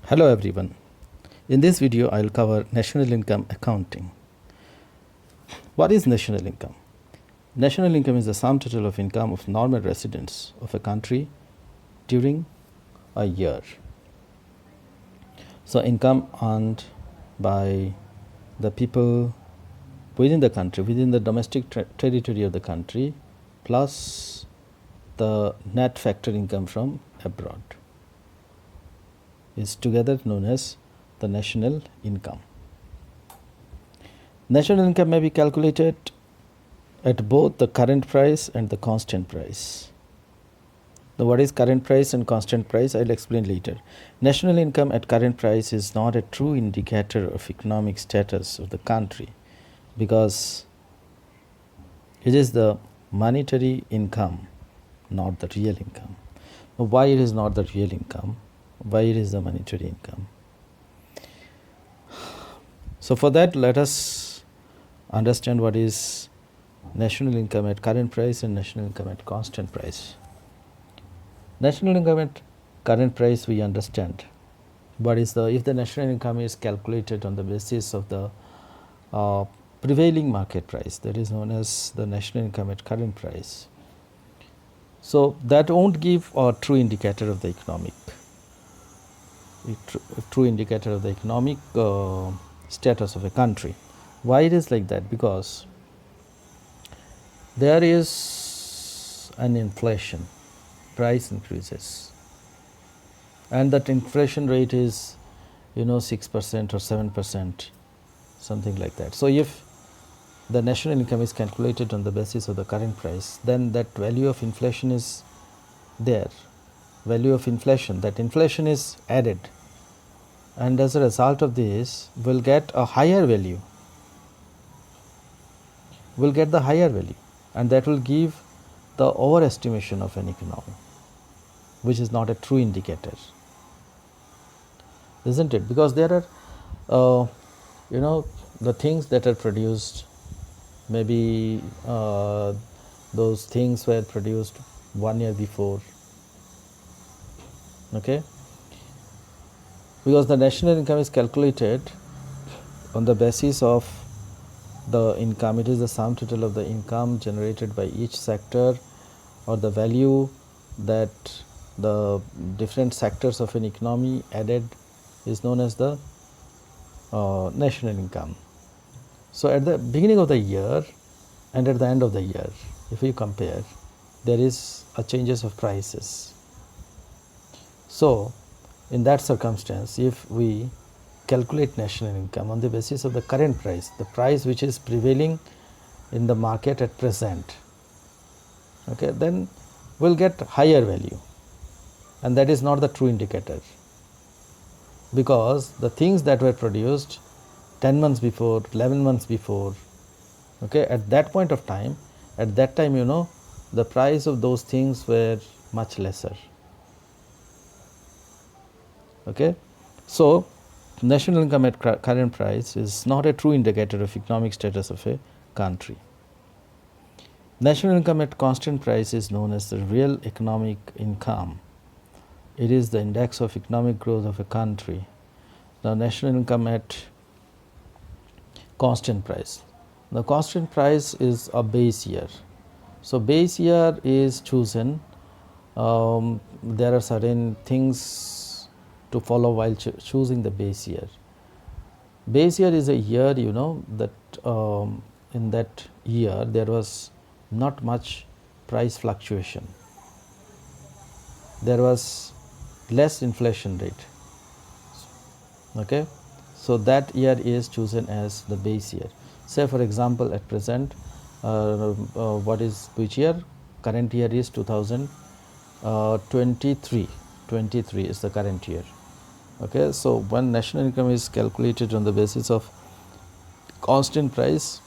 Hello everyone. In this video I will cover national income accounting. What is national income? National income is the sum total of income of normal residents of a country during a year. So income earned by the people within the country, within the domestic territory of the country, plus the net factor income from abroad is together known as the national income. National income may be calculated at both the current price and the constant price. Now, what is current price and constant price? I'll explain later. National income at current price is not a true indicator of economic status of the country because it is the monetary income, not the real income. Now, why it is not the real income? Why it is the monetary income? So for that, let us understand what is national income at current price and national income at constant price. National income at current price we understand. What is if the national income is calculated on the basis of the prevailing market price, that is known as the national income at current price. So that won't give a true indicator of the economic status of a country. Why it is like that? Because there is an inflation, price increases, and that inflation rate is 6% or 7%, something like that. So if the national income is calculated on the basis of the current price, then that value of inflation is there. Value of inflation, that inflation is added, and as a result of this we'll get a higher value. We'll get the higher value, and that will give the overestimation of an economy, which is not a true indicator, isn't it? Because there are the things that are produced, maybe those things were produced 1 year before, okay, because the national income is calculated on the basis of the income. It is the sum total of the income generated by each sector, or the value that the different sectors of an economy added is known as the national income. So at the beginning of the year and at the end of the year, if we compare, there is a changes of prices. So in that circumstance, if we calculate national income on the basis of the current price, the price which is prevailing in the market at present, okay, then we'll get higher value, and that is not the true indicator, because the things that were produced 10 months before, 11 months before, okay, at that point of time, the price of those things were much lesser, okay. So national income at current price is not a true indicator of economic status of a country. National income at constant price is known as the real economic income. It is the index of economic growth of a country. Now, national income at constant price. The constant price is a base year. So base year is chosen. There are certain things to follow while choosing the base year. Base year is a year, that in that year there was not much price fluctuation. There was less inflation rate, okay. So that year is chosen as the base year. Say for example, at present, which year? Current year is 2023. 23 is the current year. Okay, so when national income is calculated on the basis of constant price,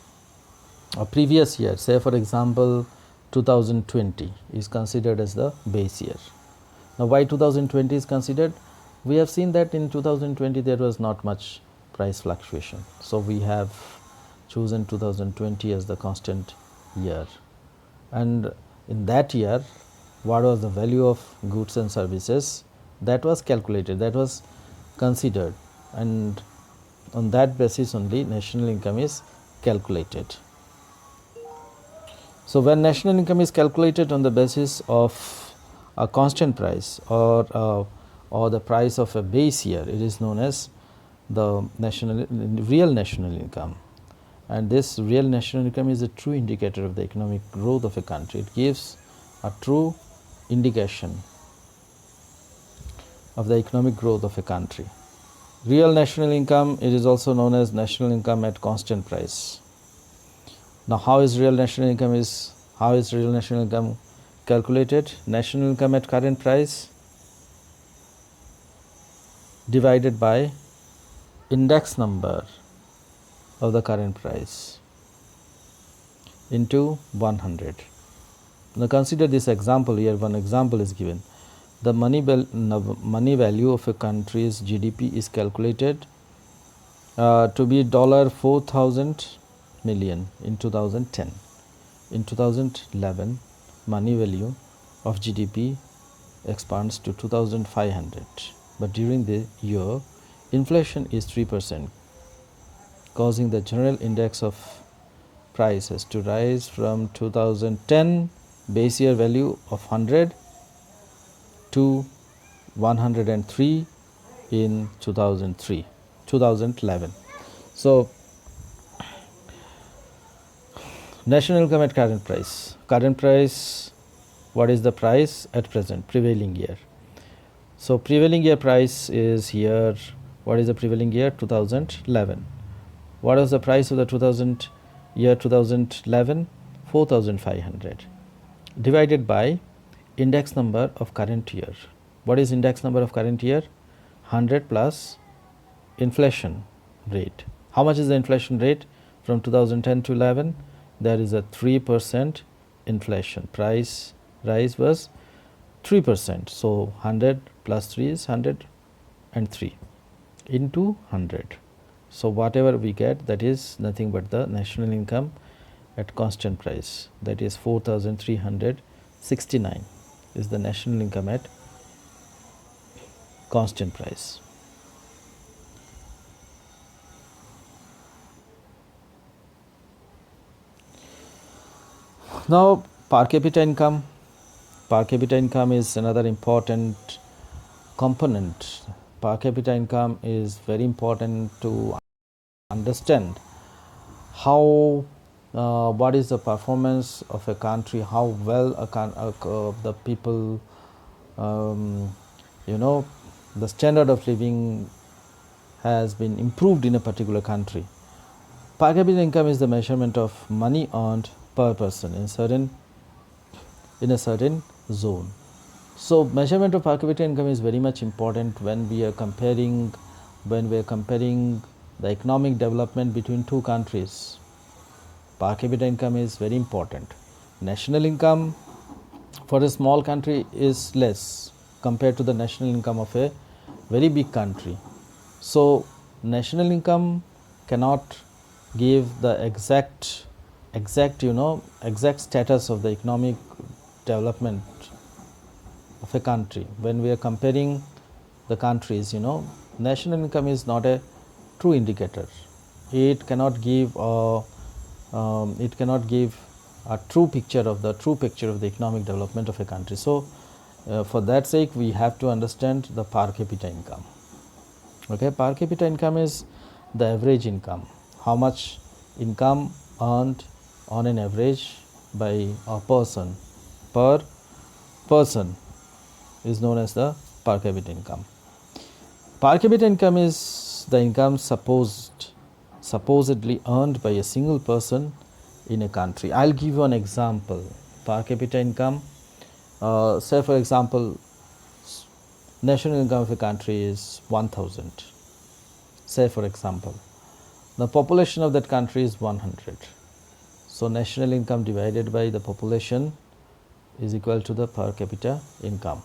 a previous year, say for example 2020 is considered as the base year. Now why 2020 is considered? We have seen that in 2020 there was not much price fluctuation, so we have chosen 2020 as the constant year. And in that year, what was the value of goods and services that was calculated? That was considered, and on that basis only national income is calculated. So when national income is calculated on the basis of a constant price or the price of a base year, it is known as the real national income. And this real national income is a true indicator of the economic growth of a country. It gives a true indication of the economic growth of a country. Real national income, it is also known as national income at constant price. Now, how is real national income calculated? National income at current price divided by index number of the current price into 100. Now consider this example here. One example is given. The money value of a country's GDP is calculated to be $4,000 million in 2010. In 2011, money value of GDP expands to 2,500. But during the year, inflation is 3%, causing the general index of prices to rise from 2010 base year value of 100 to 103 in 2011. So national income at current price. Current price, what is the price at present? Prevailing year. So prevailing year price is here. What is the prevailing year? 2011. What was the price of the 2011? 4,500 divided by index number of current year. What is index number of current year? 100 plus inflation rate. How much is the inflation rate from 2010 to 11? There is a 3% inflation. Price rise was 3%. So 100 plus 3 is 103 into 100. So whatever we get, that is nothing but the national income at constant price. That is 4,369 is the national income at constant price. Now per capita income. Per capita income is another important component. Per capita income is very important to understand how what is the performance of a country, how well the people, the standard of living has been improved in a particular country. Per capita income is the measurement of money earned per person in a certain zone. So measurement of per capita income is very much important when we are comparing the economic development between two countries. Per capita income is very important. National income for a small country is less compared to the national income of a very big country. So national income cannot give the exact status of the economic development of a country. When we are comparing the countries, national income is not a true indicator. It cannot give a true picture of the economic development of a country. So for that sake, we have to understand the per capita income. Okay, per capita income is the average income. How much income earned on an average by a person per person is known as the per capita income. Per capita income is the income supposedly earned by a single person in a country. I'll give you an example. Per capita income, say for example, national income of a country is 1,000. Say for example, the population of that country is 100. So national income divided by the population is equal to the per capita income.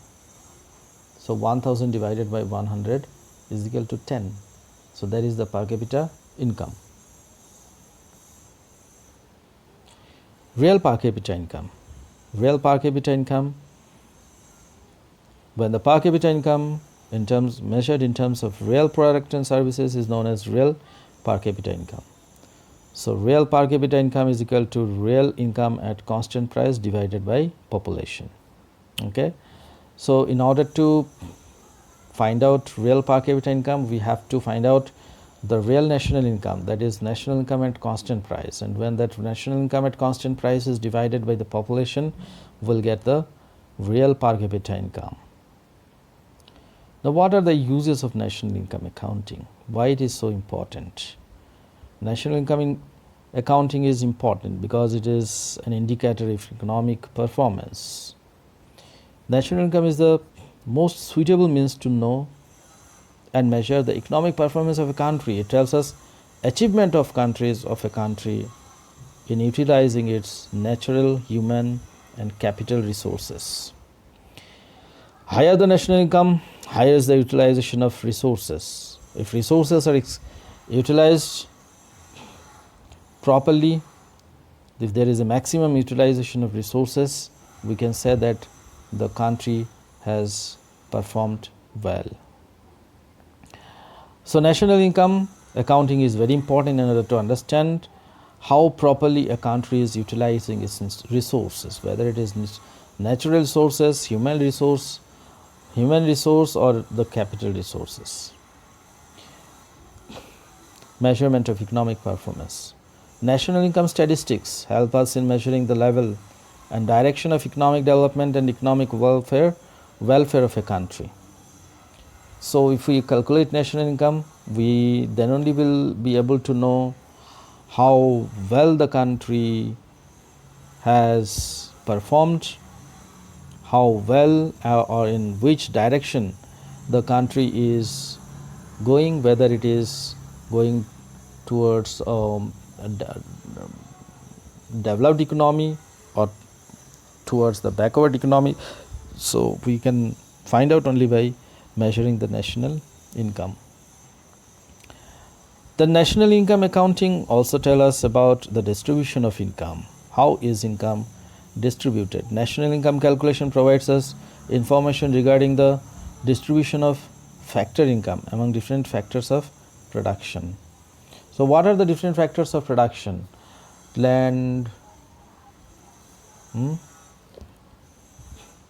So 1,000 divided by 100 is equal to 10. So that is the per capita income. Real per capita income. Real per capita income, when the per capita income measured in terms of real product and services is known as real per capita income. So real per capita income is equal to real income at constant price divided by population. Okay. So in order to find out real per capita income, we have to find out the real national income, that is national income at constant price, and when that national income at constant price is divided by the population, we'll get the real per capita income. Now what are the uses of national income accounting? Why it is so important? National income accounting is important because it is an indicator of economic performance. National income is the most suitable means to know and measure the economic performance of a country. It tells us achievement of a country in utilizing its natural, human and capital resources. Higher the national income, higher is the utilization of resources. If resources are utilized properly, if there is a maximum utilization of resources, we can say that the country has performed well. So national income accounting is very important in order to understand how properly a country is utilizing its resources, whether it is natural resources, human resource or the capital resources. Measurement of economic performance. National income statistics help us in measuring the level and direction of economic development and economic welfare of a country. So if we calculate national income, we then only will be able to know how well the country has performed, how well or in which direction the country is going, whether it is going towards a developed economy or towards the backward economy. So we can find out only by measuring the national income. The national income accounting also tell us about the distribution of income. How is income distributed? National income calculation provides us information regarding the distribution of factor income among different factors of production. So what are the different factors of production? Land,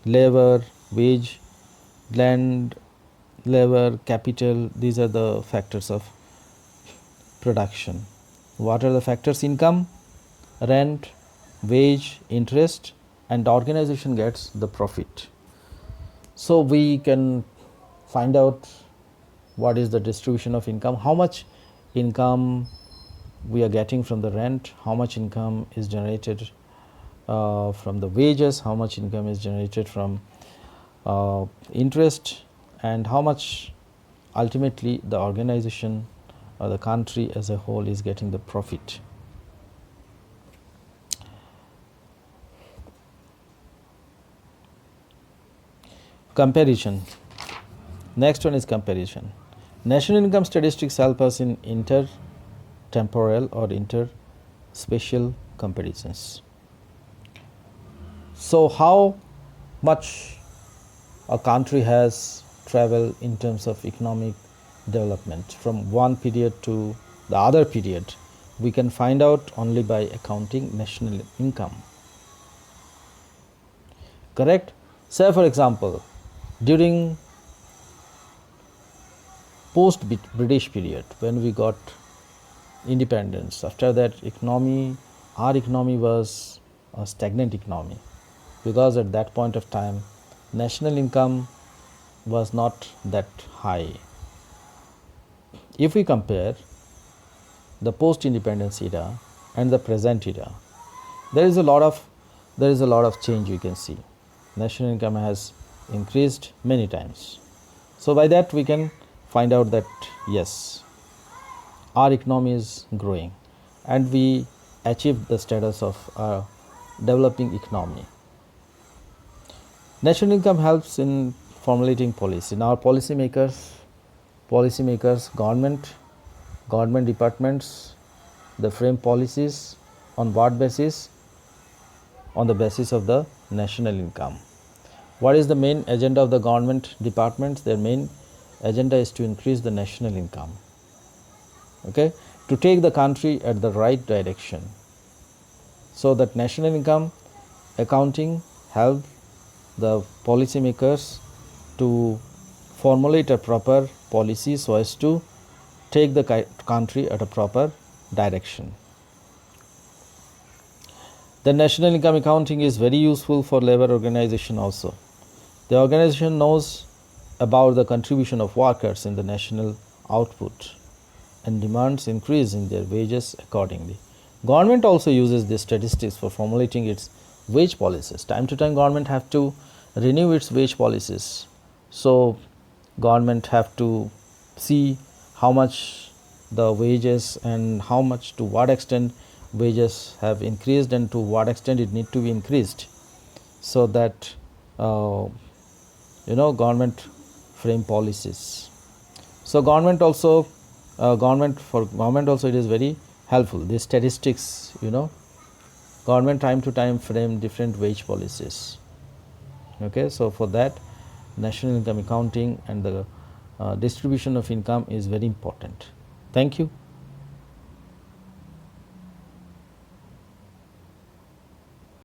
labor, wage, land, labor, capital, these are the factors of production. What are the factors? Income, rent, wage, interest, and the organization gets the profit. So we can find out what is the distribution of income, how much income we are getting from the rent, how much income is generated from the wages, how much income is generated from interest, and how much ultimately the organization or the country as a whole is getting the profit. Comparison. Next one is comparison. National income statistics help us in intertemporal or interspatial comparisons. So how much a country has traveled in terms of economic development from one period to the other period, we can find out only by accounting national income. Correct? Say for example, during post-British period, when we got independence, after that our economy was a stagnant economy, because at that point of time national income was not that high. If we compare the post-independence era and the present era, there is a lot of change we can see. National income has increased many times. So by that we can find out that yes, our economy is growing and we achieved the status of a developing economy. National income helps in formulating policy. Now policymakers, government departments, they frame policies on what basis? On the basis of the national income. What is the main agenda of the government departments? Their main agenda is to increase the national income, okay, to take the country at the right direction. So that national income accounting help the policymakers to formulate a proper policy so as to take the country at a proper direction. The national income accounting is very useful for labor organization also. The organization knows about the contribution of workers in the national output and demands increase in their wages accordingly. Government also uses these statistics for formulating its wage policies. Time to time government have to renew its wage policies. So government have to see how much the wages and how much, to what extent wages have increased and to what extent it need to be increased, so that government frame policies. So government also it is very helpful. These statistics, government time to time frame different wage policies. Okay, so for that, national income accounting and the distribution of income is very important. Thank you.